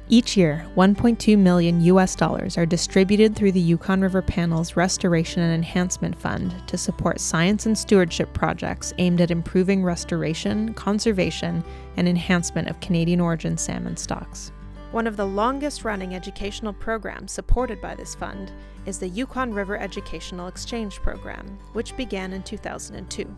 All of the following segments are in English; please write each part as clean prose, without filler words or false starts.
Each year, $1.2 million are distributed through the Yukon River Panel's Restoration and Enhancement Fund to support science and stewardship projects aimed at improving restoration, conservation, and enhancement of Canadian origin salmon stocks. One of the longest-running educational programs supported by this fund is the Yukon River Educational Exchange Program, which began in 2002.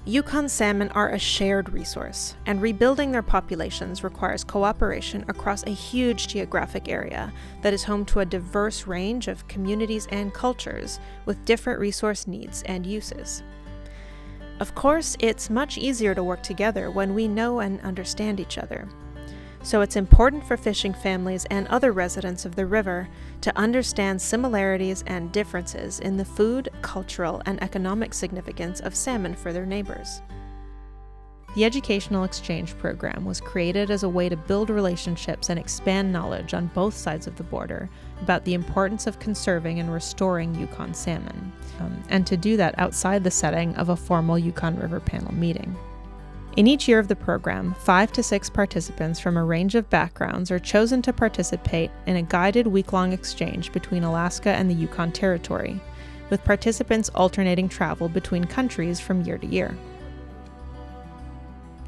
Yukon salmon are a shared resource, and rebuilding their populations requires cooperation across a huge geographic area that is home to a diverse range of communities and cultures with different resource needs and uses. Of course, it's much easier to work together when we know and understand each other. So it's important for fishing families and other residents of the river to understand similarities and differences in the food, cultural, and economic significance of salmon for their neighbors. The Educational Exchange Program was created as a way to build relationships and expand knowledge on both sides of the border about the importance of conserving and restoring Yukon salmon, and to do that outside the setting of a formal Yukon River Panel meeting. In each year of the program, 5 to 6 participants from a range of backgrounds are chosen to participate in a guided week-long exchange between Alaska and the Yukon Territory, with participants alternating travel between countries from year to year.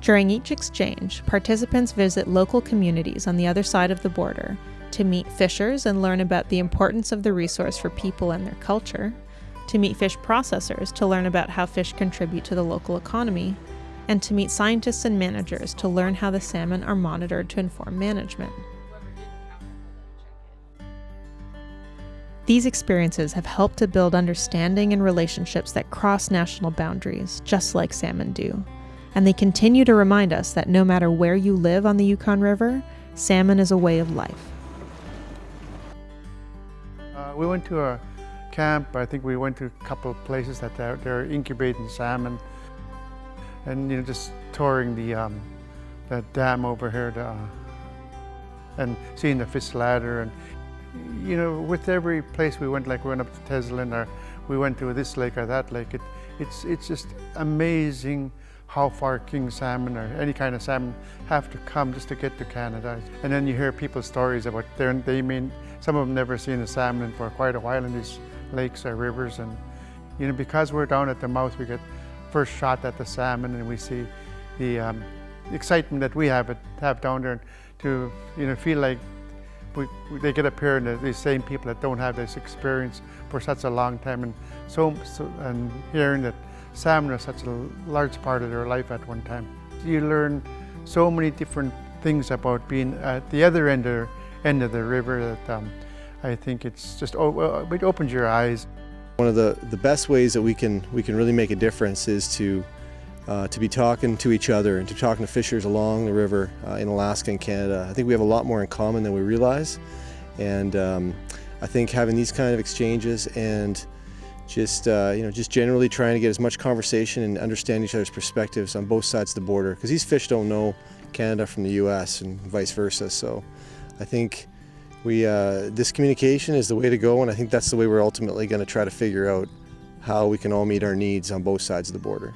During each exchange, participants visit local communities on the other side of the border to meet fishers and learn about the importance of the resource for people and their culture, to meet fish processors to learn about how fish contribute to the local economy, and to meet scientists and managers to learn how the salmon are monitored to inform management. These experiences have helped to build understanding and relationships that cross national boundaries, just like salmon do. And they continue to remind us that no matter where you live on the Yukon River, salmon is a way of life. We went to a camp. I think we went to a couple of places that they're incubating salmon. And just touring the dam over here and seeing the fish ladder, and with every place we went, like we went up to Teslin or we went to this lake or that lake, it's just amazing how far king salmon or any kind of salmon have to come just to get to Canada. And then you hear people's stories about some of them never seen a salmon for quite a while in these lakes or rivers, and because we're down at the mouth, we get first shot at the salmon, and we see the excitement that we have down there, to feel like they get up here and these same people that don't have this experience for such a long time, and hearing that salmon are such a large part of their life at one time. You learn so many different things about being at the other end of the river that I think it's just it opens your eyes. One of the best ways that we can really make a difference is to be talking to each other and to talking to fishers along the river in Alaska and Canada. I think we have a lot more in common than we realize, and I think having these kind of exchanges and just generally trying to get as much conversation and understand each other's perspectives on both sides of the border, because these fish don't know Canada from the U.S. and vice versa. So I think this communication is the way to go, and I think that's the way we're ultimately going to try to figure out how we can all meet our needs on both sides of the border.